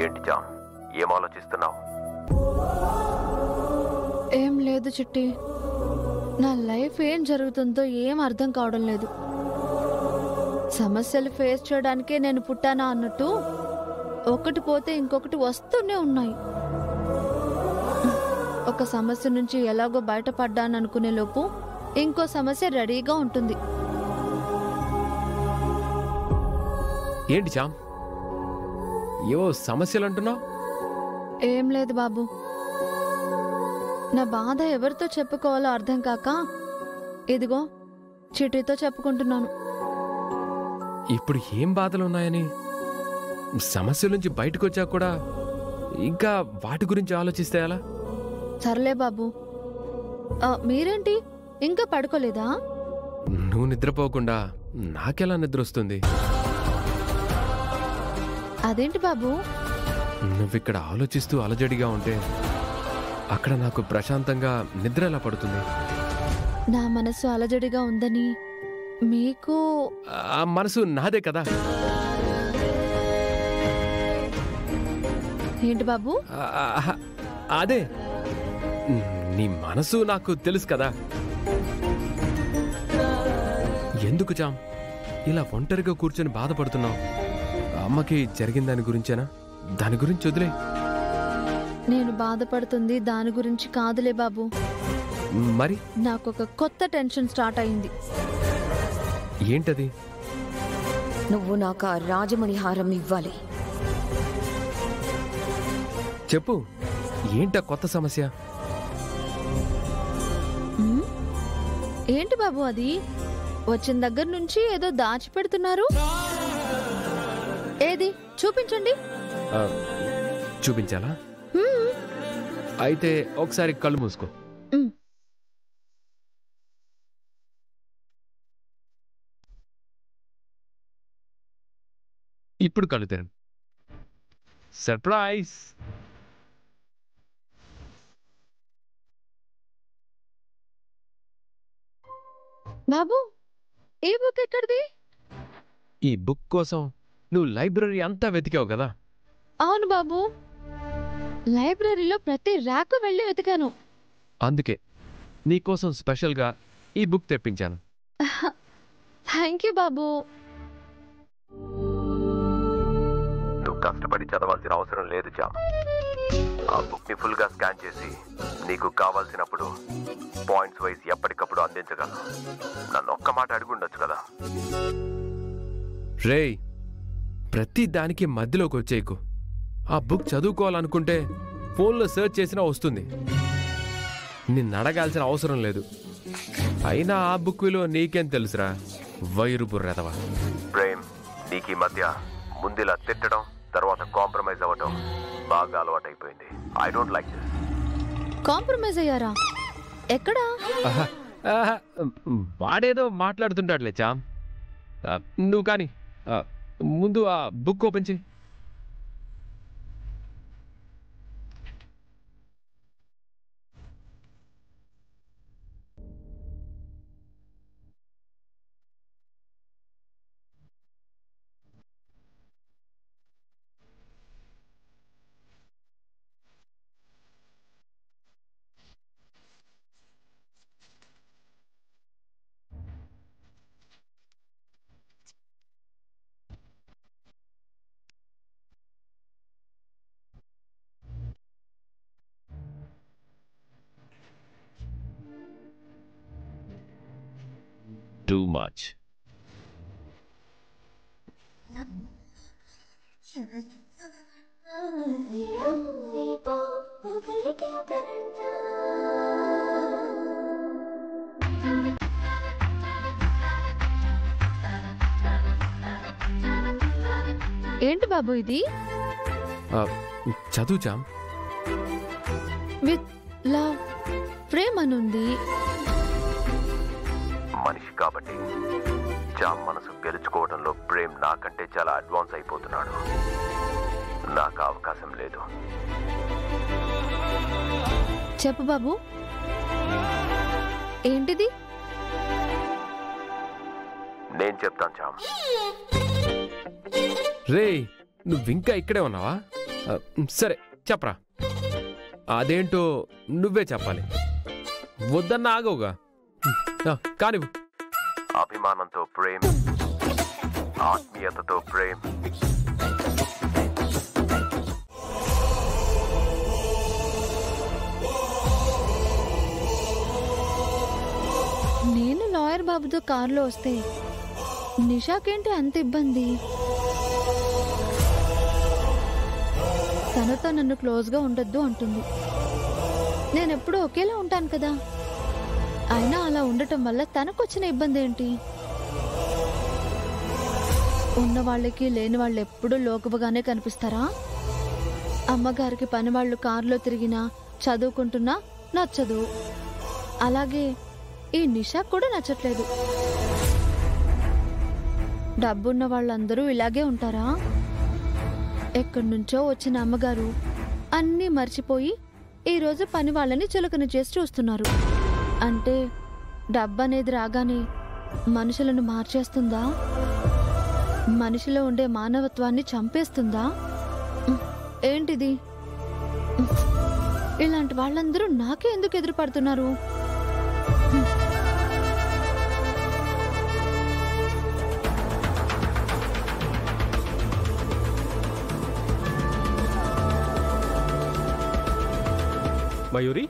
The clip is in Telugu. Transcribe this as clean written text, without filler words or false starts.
ఏంటి జామ్, ఏం ఆలోచిస్తున్నావు? ఏం లేదు చిట్టి, నా లైఫ్ ఏం జరుగుతుందో ఏం అర్థం కావడం లేదు. సమస్యలు ఫేస్ చేయడానికే నేను పుట్టానా అన్నట్టు ఒకటి పోతే ఇంకొకటి వస్తూనే ఉన్నాయి. ఒక సమస్య నుంచి ఎలాగో బయటపడ్డాననుకునే లోపు ఇంకో సమస్య రెడీగా ఉంటుంది. ఏంటి చామ్, ఏవో సమస్యలు అంటున్నావు? ఏం లేదు బాబు, నా బాధ ఎవరితో చెప్పుకోవాలో అర్థం కాక ఇదిగో చిట్టితో చెప్పుకుంటున్నాను. ఇప్పుడు ఏం బాధలు ఉన్నాయని? సమస్యల నుంచి బయటకు వచ్చాక కూడా ఇంకా వాటి గురించి ఆలోచిస్తే ఎలా? సర్లే బాబు, మీరేంటి ఇంకా పడుకోలేదా? నువ్వు నిద్రపోకుండా నాకెలా నిద్ర వస్తుంది? అదేంటి బాబు? నువ్విక్కడ ఆలోచిస్తూ అలజడిగా ఉంటే అక్కడ నాకు ప్రశాంతంగా నిద్ర ఎలా పడుతుంది? నా మనసు అలజడిగా ఉందని మీకు? ఆ మనసు నాదే కదా. ఏంటి బాబు? అదే, నీ మనసు నాకు తెలుసు కదా. ఎందుకు జామ్ ఇలా ఒంటరిగా కూర్చొని బాధపడుతున్నావు? అమ్మకి జరిగిన దాని గురించేనా? దాని గురించి వదిలే. నేను బాధపడుతుంది దాని గురించి కాదులే బాబు. మరి నాకొక కొత్త టెన్షన్ స్టార్ట్ అయింది. ఏంటది? నువ్వు నాకు ఆ రాజమణి హారం ఇవ్వాలి. చెప్పు, ఏంటా కొత్త సమస్య? ఏంటి బాబు అది? వచ్చిన దగ్గర నుంచి ఏదో దాచిపెడుతున్నారు. ఏది చూపించండి. చూపించాలా? అయితే ఒకసారి కళ్ళు మూసుకో. ఇప్పుడు కళ్ళు తెరండి. సర్ప్రైజ్! బాబు, ఈ బుక్ ఎక్కడిది? ఈ బుక్ కోసం నువ్వు లైబ్రరీ అంతా వెతికావు కదా? అవును బాబు, లైబ్రరీలో ప్రతి ర్యాకు వెళ్ళి వెతికాను. అందుకే నీకోసం స్పెషల్గా ఈ బుక్ తెప్పించాను. థ్యాంక్ యూ బాబు. నువ్వు కష్టపడి చదవాల్సిన అవసరం లేదు జామ్. ఆ బుక్ ని ఫుల్ గా స్కాన్ చేసి నీకు కావాల్సినప్పుడు పాయింట్స్ వైజ్ ఎప్పటికప్పుడు అందించగలను. నన్ను ఒక్క మాట అడుగుండొచ్చు కదా. రేయ్, ప్రతి దానికి మధ్యలోకి వచ్చేయకు. ఆ బుక్ చదువుకోవాలనుకుంటే ఫోన్లో సెర్చ్ చేసినా వస్తుంది. నిన్ను అడగాల్సిన అవసరం లేదు. అయినా ఆ బుక్ విలువ నీకేం తెలుసురా, వైరు బుర్రెదవా. ప్రేమ్, నీకు ఈ మధ్య ముందులా తిట్టడం తర్వాత కాంప్రమైజ్ అవ్వటం బాగా అలవాటైపోయింది. I don't like this. Compromise అయ్యారా? ఎక్కడా? వాడేదో మాట్లాడుతుంటాడులే చామ్. నువ్వు కానీ ముందు ఆ బుక్ ఓపెన్ చేయి. Too much. ఏంటి బాబు ఇది? చదువు చామ్. విత్ లవ్ ప్రేమ్ అనుంది. మనిషి కాబట్టి జామ్ మనసు గెలుచుకోవడంలో ప్రేమ్ నాకంటే చాలా అడ్వాన్స్ అయిపోతున్నాడు. నాకు అవకాశం లేదు. చెప్పు బాబు, ఏంటిది? నేను చెప్తాను జామ్. రే, నువ్వింకా ఇక్కడే ఉన్నావా? సరే చెప్పరా, అదేంటో నువ్వే చెప్పాలి. వద్దన్న ఆగవుగా, కానివ్వు. అభిమానంతో ప్రేమ, ఆత్మీయతతో ప్రేమ. నేను లాయర్ బాబుతో కారులో వస్తే నిషాకేంటి అంత ఇబ్బంది? తనతో నన్ను క్లోజ్గా ఉండొద్దు అంటుంది. నేనెప్పుడూ ఒకేలా ఉంటాను కదా. అయినా అలా ఉండటం వల్ల తనకొచ్చిన ఇబ్బంది ఏంటి? ఉన్న వాళ్ళకి లేని వాళ్ళు ఎప్పుడూ లోకువగానే కనిపిస్తారా? అమ్మగారికి పని వాళ్ళు కారులో తిరిగినా చదువుకుంటున్నా నచ్చదు. అలాగే ఈ నిషా కూడా నచ్చట్లేదు. డబ్బున్న వాళ్ళందరూ ఇలాగే ఉంటారా? ఎక్కడి నుంచో వచ్చిన అమ్మగారు అన్నీ మర్చిపోయి ఈరోజు పని వాళ్ళని చులకన చేసి చూస్తున్నారు. అంటే డబ్బనేది రాగానే మనుషులను మార్చేస్తుందా? మనిషిలో ఉండే మానవత్వాన్ని చంపేస్తుందా? ఏంటిది? ఇలాంటి వాళ్ళందరూ నాకే ఎందుకు ఎదురుపడుతున్నారు? మయూరి,